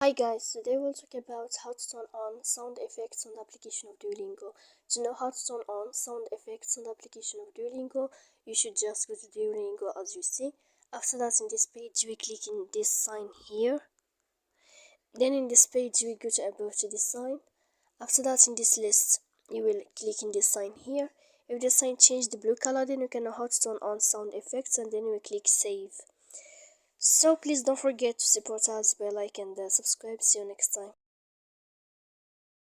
Hi guys, today we'll talk about how to turn on sound effects on the application of Duolingo. To know how to turn on sound effects on the application of Duolingo, you should just go to Duolingo as you see. After that, in this page, we click in this sign here. Then in this page, we go to above to this sign. After that, in this list, you will click in this sign here. If the sign change the blue color, then you can know how to turn on sound effects, and then we click save. So please don't forget to support us by like and subscribe. See you next time.